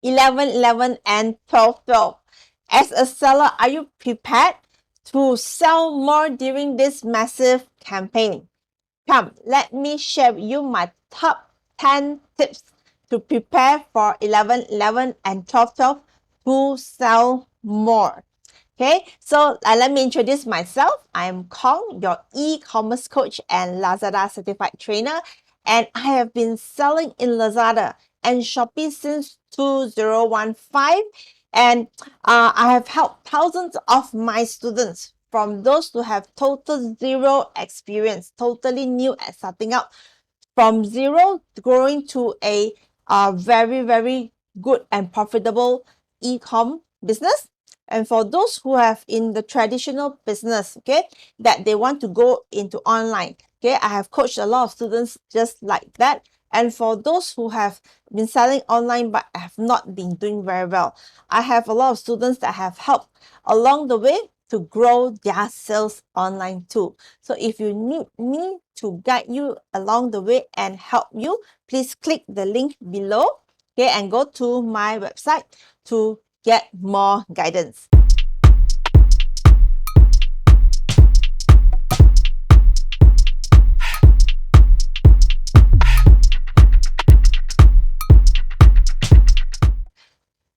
11.11 and 12.12. As a seller, are you prepared to sell more during this massive campaign? Come, let me share with you my top 10 tips to prepare for 11.11 and 12.12 to sell more. Okay, so let me introduce myself. I am Kong, your e-commerce coach and Lazada certified trainer, and I have been selling in Lazada and Shopee since 2015, and I have helped thousands of my students, from those who have total zero experience, totally new at starting out, from zero growing to a very, very good and profitable e-com business. And for those who have in the traditional business, okay, that they want to go into online, okay, I have coached a lot of students just like that. And for those who have been selling online but have not been doing very well, I have a lot of students that have helped along the way to grow their sales online too. So if you need me to guide you along the way and help you, please click the link below, okay, and go to my website to get more guidance.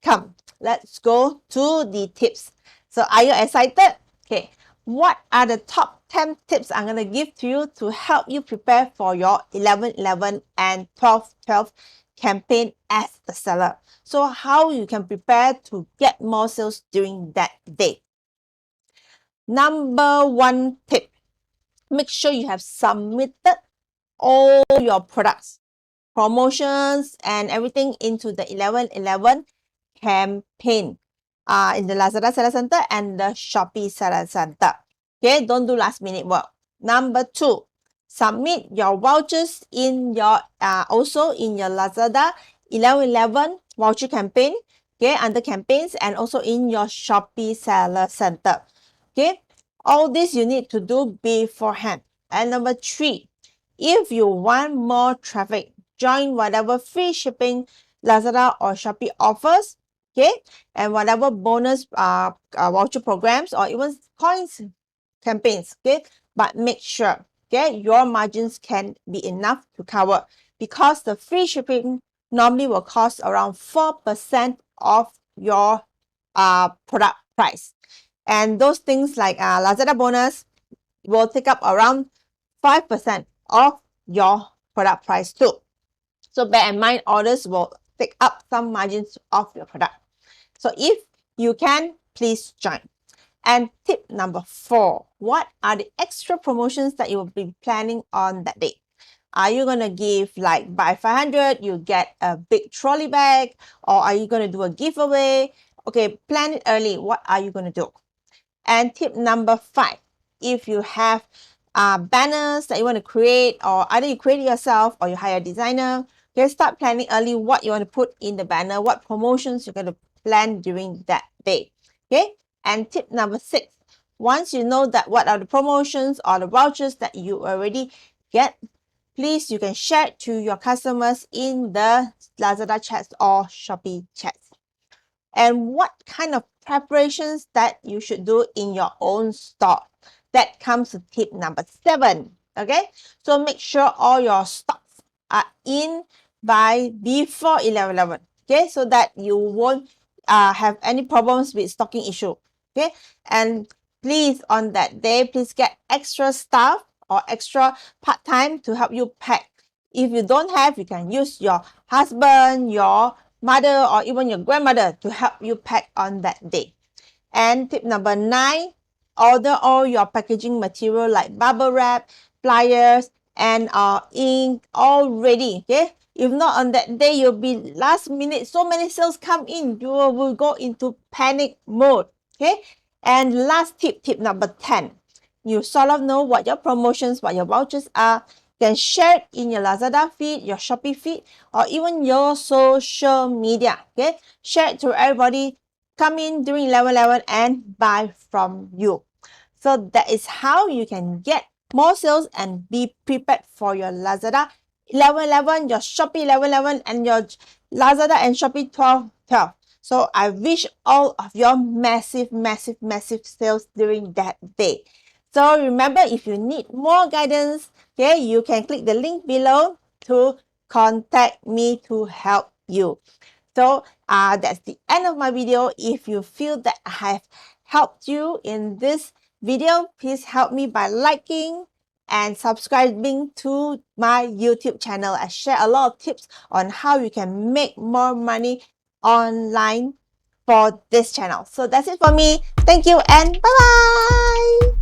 Come, let's go to the tips. So are you excited? Okay, what are the top 10 tips I'm going to give to you to help you prepare for your 11.11 and 12.12 campaign as a seller? So how you can prepare to get more sales during that day. Number one tip, make sure you have submitted all your products, promotions, and everything into the 11.11 campaign in the Lazada Seller Center and the Shopee Seller Center. Okay, don't do last minute work. Number two, submit your vouchers in your also in your Lazada 11.11 voucher campaign, okay, under campaigns, and also in your Shopee Seller Center. Okay, all this you need to do beforehand. And number three, if you want more traffic, join whatever free shipping Lazada or Shopee offers, okay, and whatever bonus voucher programs or even coins campaigns, okay, but make sure, okay, your margins can be enough to cover, because the free shipping normally will cost around 4% of your product price, and those things like Lazada bonus will take up around 5% of your product price too. So bear in mind, orders will take up some margins of your product. So if you can, please join. And tip number four, what are the extra promotions that you will be planning on that day? Are you going to give like buy 500, you get a big trolley bag, or are you going to do a giveaway? Okay, plan it early. What are you going to do? And tip number five, if you have banners that you want to create, or either you create it yourself or you hire a designer, okay, start planning early what you want to put in the banner, what promotions you're going to plan during that day. Okay, and tip number six, once you know that what are the promotions or the vouchers that you already get, please, you can share it to your customers in the Lazada chats or Shopee chats. And what kind of preparations that you should do in your own store? That comes to tip number seven. Okay, so make sure all your stocks are in by before 11.11. Okay, so that you won't have any problems with stocking issue. Okay, and please, on that day, please get extra staff or extra part-time to help you pack. If you don't have, you can use your husband, your mother, or even your grandmother to help you pack on that day. And tip number nine, order all your packaging material like bubble wrap, pliers, and ink all ready. Okay, if not on that day, you'll be last minute. So many sales come in, you will go into panic mode. Okay, and last tip, tip number 10, you sort of know what your promotions, what your vouchers are. You can share it in your Lazada feed, your Shopee feed, or even your social media. Okay, share it to everybody. Come in during 11.11 and buy from you. So that is how you can get more sales and be prepared for your Lazada 11.11, your Shopee 11.11, and your Lazada and Shopee 12. So I wish all of your massive sales during that day. So remember, if you need more guidance, okay, you can click the link below to contact me to help you. So that's the end of my video. If you feel that I have helped you in this video, please help me by liking and subscribing to my YouTube channel. I share a lot of tips on how you can make more money online for this channel. So that's it for me. Thank you and bye-bye.